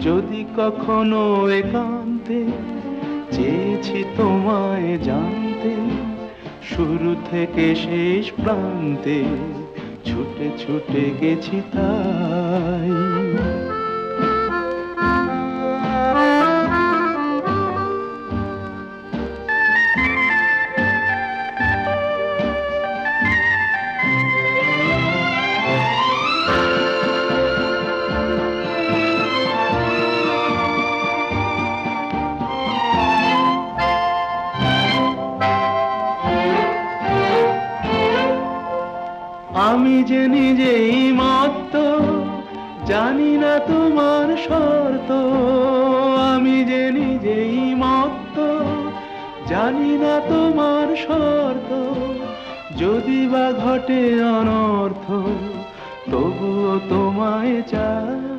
যদি কখনো একান্তে চেয়েছি তোমায় জানতে, শুরু থেকে শেষ প্রান্তে ছুটে ছুটে গেছি তাই। আমি যে নিজেই মত্ত, জানি না তোমার শর্ত। আমি যে নিজেই মত্ত, জানি না তোমার শর্ত। যদি বা ঘটে অনর্থ, তবুও তোমায় চাই।